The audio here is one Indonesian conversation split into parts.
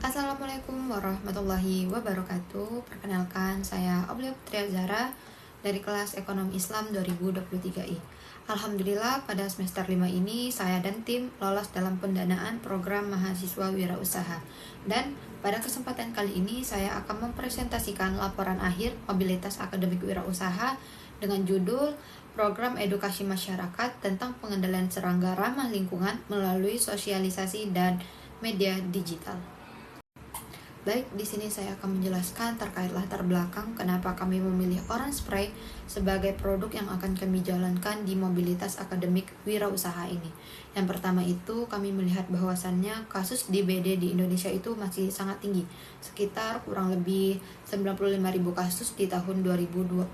Assalamualaikum warahmatullahi wabarakatuh. Perkenalkan, saya Aulia Putri Zara dari kelas Ekonomi Islam 2023I. Alhamdulillah pada semester 5 ini saya dan tim lolos dalam pendanaan program mahasiswa wirausaha. Dan pada kesempatan kali ini saya akan mempresentasikan laporan akhir mobilitas akademik wirausaha dengan judul Program Edukasi Masyarakat tentang Pengendalian Serangga Ramah Lingkungan melalui Sosialisasi dan Media Digital. Baik, di sini saya akan menjelaskan terkait latar belakang kenapa kami memilih Orange Spray sebagai produk yang akan kami jalankan di mobilitas akademik wirausaha ini. Yang pertama itu, kami melihat bahwasannya kasus DBD di Indonesia itu masih sangat tinggi, sekitar kurang lebih 95.000 kasus di tahun 2025.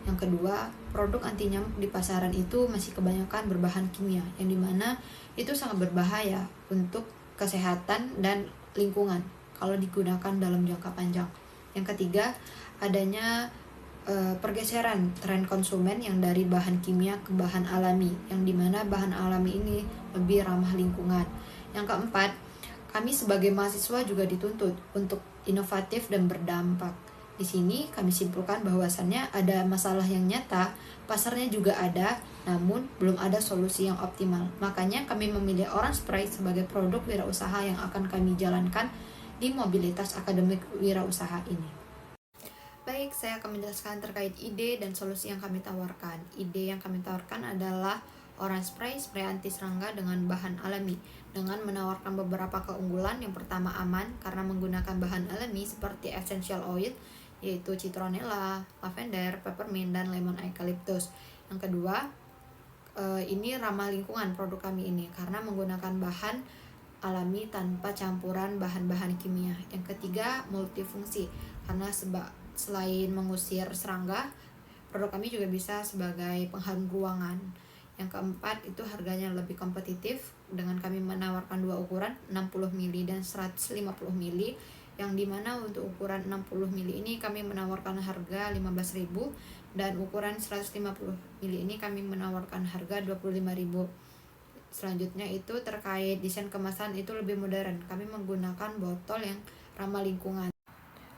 Yang kedua, produk anti nyamuk di pasaran itu masih kebanyakan berbahan kimia, yang dimana itu sangat berbahaya untuk kesehatan dan lingkungan kalau digunakan dalam jangka panjang. Yang ketiga, adanya pergeseran tren konsumen yang dari bahan kimia ke bahan alami, yang dimana bahan alami ini lebih ramah lingkungan. Yang keempat, kami sebagai mahasiswa juga dituntut untuk inovatif dan berdampak. Di sini kami simpulkan bahwasannya ada masalah yang nyata, pasarnya juga ada, namun belum ada solusi yang optimal. Makanya kami memilih Orange Spray sebagai produk wirausaha yang akan kami jalankan di mobilitas akademik wirausaha ini. Baik, saya akan menjelaskan terkait ide dan solusi yang kami tawarkan. Ide yang kami tawarkan adalah Orange Spray, spray anti serangga dengan bahan alami, dengan menawarkan beberapa keunggulan. Yang pertama, aman karena menggunakan bahan alami seperti essential oil, yaitu citronella, lavender, peppermint, dan lemon eucalyptus. Yang kedua, ini ramah lingkungan produk kami ini karena menggunakan bahan alami tanpa campuran bahan-bahan kimia. Yang ketiga, multifungsi karena selain mengusir serangga, produk kami juga bisa sebagai pengharum ruangan. Yang keempat, itu harganya lebih kompetitif dengan kami menawarkan dua ukuran 60 ml dan 150 ml, yang dimana untuk ukuran 60 ml ini kami menawarkan harga 15.000 dan ukuran 150 ml ini kami menawarkan harga 25.000. Selanjutnya itu terkait desain kemasan itu lebih modern. Kami menggunakan botol yang ramah lingkungan.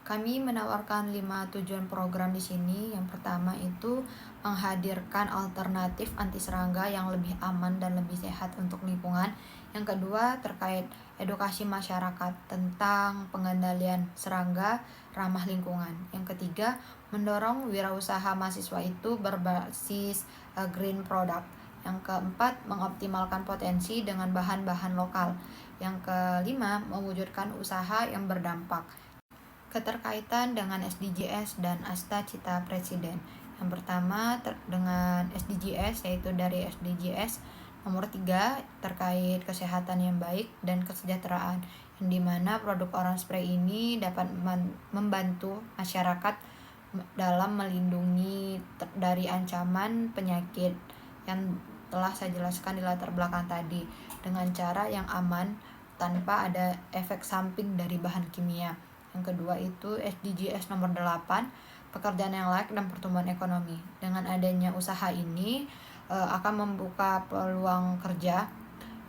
Kami menawarkan 5 tujuan program di sini. Yang pertama itu menghadirkan alternatif anti serangga yang lebih aman dan lebih sehat untuk lingkungan. Yang kedua terkait edukasi masyarakat tentang pengendalian serangga ramah lingkungan. Yang ketiga, mendorong wirausaha mahasiswa itu berbasis green product. Yang keempat, mengoptimalkan potensi dengan bahan-bahan lokal. Yang kelima, mewujudkan usaha yang berdampak. Keterkaitan dengan SDGs dan Asta Cita Presiden. Yang pertama dengan SDGs, yaitu dari SDGs nomor 3 terkait kesehatan yang baik dan kesejahteraan, yang dimana produk Orange Spray ini dapat membantu masyarakat dalam melindungi dari ancaman penyakit yang telah saya jelaskan di latar belakang tadi, dengan cara yang aman tanpa ada efek samping dari bahan kimia. Yang kedua itu SDGs nomor 8, pekerjaan yang layak dan pertumbuhan ekonomi. Dengan adanya usaha ini akan membuka peluang kerja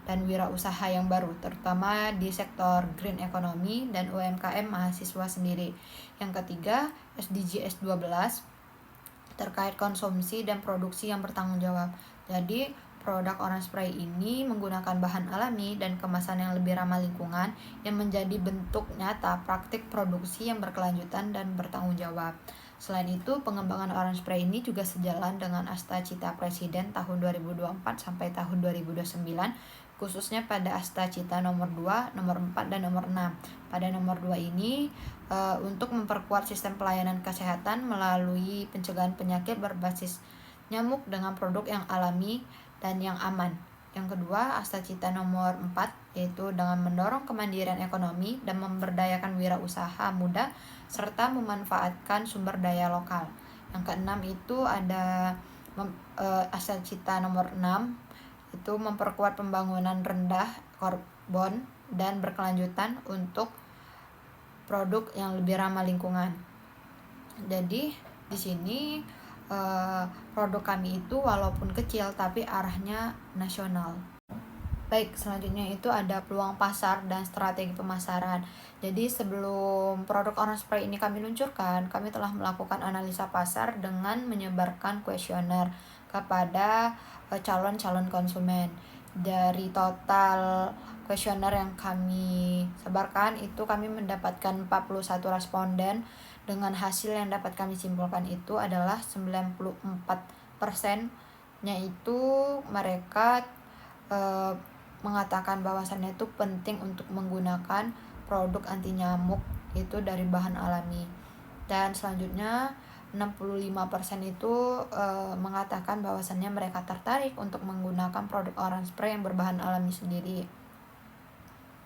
dan wirausaha yang baru, terutama di sektor green economy dan UMKM mahasiswa sendiri. Yang ketiga, SDGs 12 terkait konsumsi dan produksi yang bertanggung jawab. Jadi, produk Orange Spray ini menggunakan bahan alami dan kemasan yang lebih ramah lingkungan, yang menjadi bentuk nyata praktik produksi yang berkelanjutan dan bertanggung jawab. Selain itu, pengembangan Orange Spray ini juga sejalan dengan Asta Cita Presiden tahun 2024 sampai tahun 2029, khususnya pada Asta Cita nomor 2, nomor 4, dan nomor 6. Pada nomor 2 ini untuk memperkuat sistem pelayanan kesehatan melalui pencegahan penyakit berbasis nyamuk dengan produk yang alami dan yang aman. Yang kedua, Asta Cita nomor 4, yaitu dengan mendorong kemandirian ekonomi dan memberdayakan wirausaha muda serta memanfaatkan sumber daya lokal. Yang keenam itu ada Asta Cita nomor 6, itu memperkuat pembangunan rendah karbon dan berkelanjutan untuk produk yang lebih ramah lingkungan. Jadi di sini produk kami itu walaupun kecil tapi arahnya nasional. Baik, selanjutnya itu ada peluang pasar dan strategi pemasaran. Jadi sebelum produk Orange Spray ini kami luncurkan, kami telah melakukan analisa pasar dengan menyebarkan kuesioner kepada calon-calon konsumen. Dari total kuesioner yang kami sebarkan itu kami mendapatkan 41 responden. Dengan hasil yang dapat kami simpulkan itu adalah 94%-nya itu mereka eh, mengatakan bahwasannya itu penting untuk menggunakan produk anti nyamuk itu dari bahan alami. Dan selanjutnya 65% itu mengatakan bahwasannya mereka tertarik untuk menggunakan produk Orange Spray yang berbahan alami sendiri.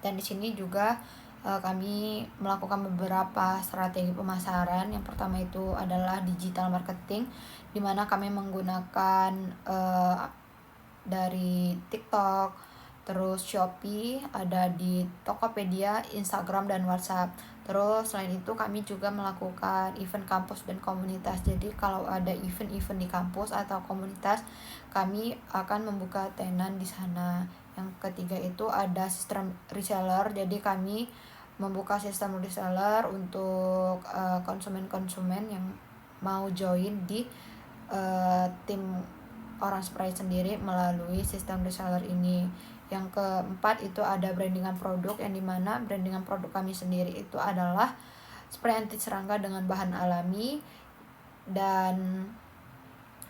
Dan di sini juga kami melakukan beberapa strategi pemasaran. Yang pertama itu adalah digital marketing, di mana kami menggunakan dari TikTok, terus Shopee, ada di Tokopedia, Instagram, dan WhatsApp. Terus selain itu kami juga melakukan event kampus dan komunitas. Jadi kalau ada event-event di kampus atau komunitas, kami akan membuka tenan di sana. Yang ketiga itu ada sistem reseller. Jadi kami membuka sistem reseller untuk konsumen-konsumen yang mau join di tim Orange Spray sendiri melalui sistem reseller ini. Yang keempat itu ada brandingan produk, yang dimana brandingan produk kami sendiri itu adalah spray anti serangga dengan bahan alami. Dan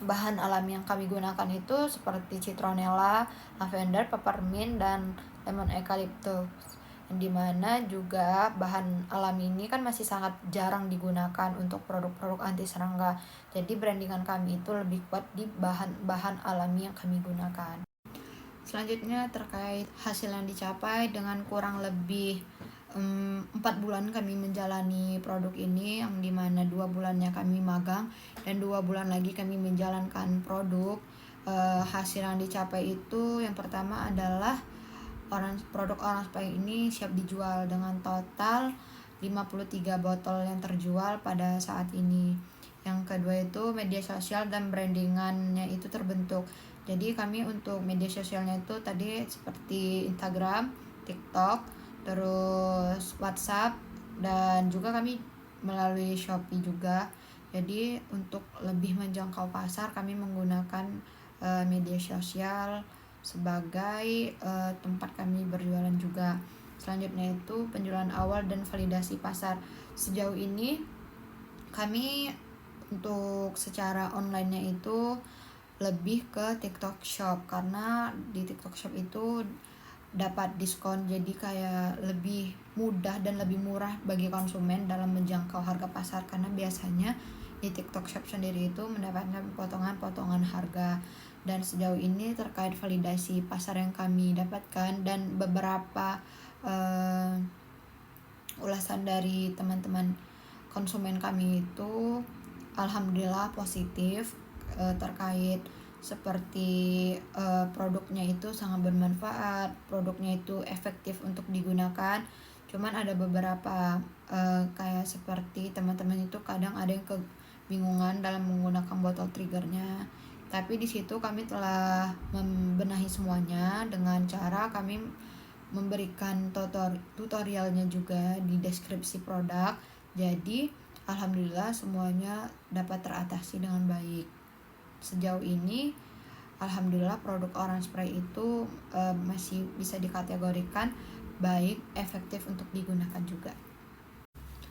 bahan alami yang kami gunakan itu seperti citronella, lavender, peppermint, dan lemon eucalyptus. Yang dimana juga bahan alami ini kan masih sangat jarang digunakan untuk produk-produk anti serangga. Jadi brandingan kami itu lebih kuat di bahan-bahan alami yang kami gunakan. Selanjutnya terkait hasil yang dicapai, dengan kurang lebih 4 bulan kami menjalani produk ini, yang dimana 2 bulannya kami magang dan 2 bulan lagi kami menjalankan produk. Hasil yang dicapai itu yang pertama adalah produk Orange Spray ini siap dijual dengan total 53 botol yang terjual pada saat ini. Yang kedua itu media sosial dan brandingannya itu terbentuk. Jadi kami untuk media sosialnya itu tadi seperti Instagram, TikTok, terus WhatsApp, dan juga kami melalui Shopee juga. Jadi untuk lebih menjangkau pasar kami menggunakan media sosial sebagai tempat kami berjualan juga. Selanjutnya itu penjualan awal dan validasi pasar. Sejauh ini kami untuk secara online-nya itu lebih ke TikTok Shop, karena di TikTok Shop itu dapat diskon, jadi kayak lebih mudah dan lebih murah bagi konsumen dalam menjangkau harga pasar, karena biasanya di TikTok Shop sendiri itu mendapatkan potongan-potongan harga. Dan sejauh ini terkait validasi pasar yang kami dapatkan dan beberapa ulasan dari teman-teman konsumen kami itu alhamdulillah positif terkait seperti produknya itu sangat bermanfaat, produknya itu efektif untuk digunakan. Cuman ada beberapa kayak seperti teman-teman itu kadang ada yang kebingungan dalam menggunakan botol triggernya. Tapi di situ kami telah membenahi semuanya dengan cara kami memberikan tutorialnya juga di deskripsi produk. Jadi alhamdulillah semuanya dapat teratasi dengan baik. Sejauh ini alhamdulillah produk Orange Spray itu masih bisa dikategorikan baik, efektif untuk digunakan juga.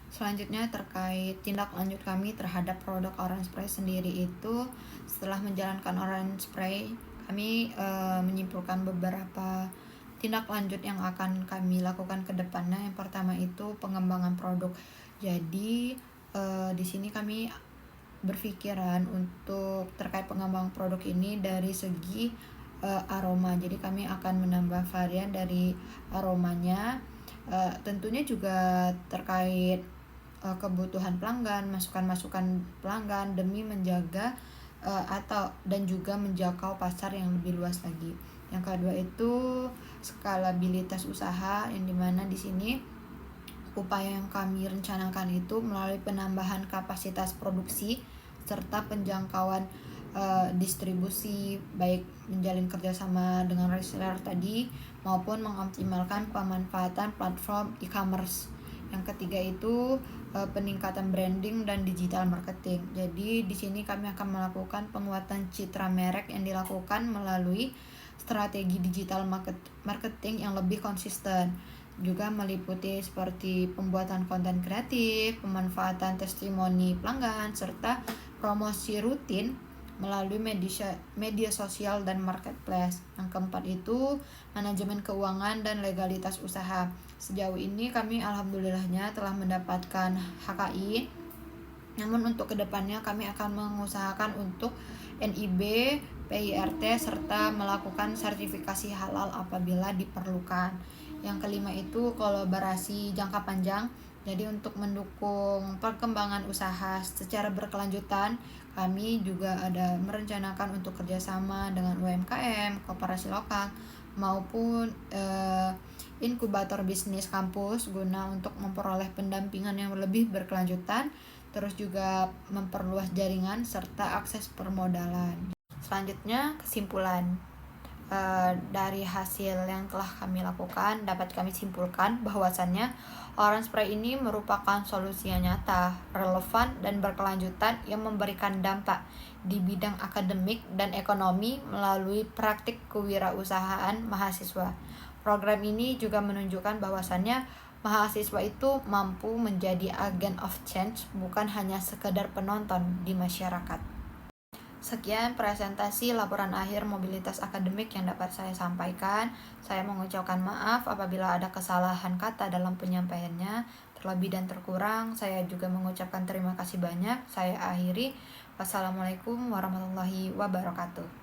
Selanjutnya terkait tindak lanjut kami terhadap produk Orange Spray sendiri itu, setelah menjalankan Orange Spray kami menyimpulkan beberapa tindak lanjut yang akan kami lakukan ke depannya. Yang pertama itu pengembangan produk. Jadi di sini kami berpikiran untuk terkait pengembangan produk ini dari segi aroma. Jadi kami akan menambah varian dari aromanya. Tentunya juga terkait kebutuhan pelanggan, masukan-masukan pelanggan demi menjaga dan juga menjangkau pasar yang lebih luas lagi. Yang kedua itu skalabilitas usaha, yang dimana di sini upaya yang kami rencanakan itu melalui penambahan kapasitas produksi serta penjangkauan distribusi, baik menjalin kerjasama dengan reseller tadi maupun mengoptimalkan pemanfaatan platform e-commerce. Yang ketiga itu peningkatan branding dan digital marketing. Jadi di sini kami akan melakukan penguatan citra merek yang dilakukan melalui strategi digital marketing yang lebih konsisten. Juga meliputi seperti pembuatan konten kreatif, pemanfaatan testimoni pelanggan, serta promosi rutin melalui media sosial dan marketplace. Yang keempat itu manajemen keuangan dan legalitas usaha. Sejauh ini kami alhamdulillahnya telah mendapatkan HKI. Namun untuk kedepannya kami akan mengusahakan untuk NIB, PIRT, serta melakukan sertifikasi halal apabila diperlukan. Yang kelima itu kolaborasi jangka panjang. Jadi untuk mendukung perkembangan usaha secara berkelanjutan, kami juga ada merencanakan untuk kerjasama dengan UMKM, koperasi lokal, maupun inkubator bisnis kampus guna untuk memperoleh pendampingan yang lebih berkelanjutan, terus juga memperluas jaringan serta akses permodalan. Selanjutnya kesimpulan. Dari hasil yang telah kami lakukan dapat kami simpulkan bahwasannya Orange Spray ini merupakan solusi yang nyata, relevan, dan berkelanjutan yang memberikan dampak di bidang akademik dan ekonomi melalui praktik kewirausahaan mahasiswa. Program ini juga menunjukkan bahwasannya mahasiswa itu mampu menjadi agen of change, bukan hanya sekedar penonton di masyarakat. Sekian presentasi laporan akhir mobilitas akademik yang dapat saya sampaikan. Saya mengucapkan maaf apabila ada kesalahan kata dalam penyampaiannya. Terlebih dan terkurang, saya juga mengucapkan terima kasih banyak. Saya akhiri. Wassalamualaikum warahmatullahi wabarakatuh.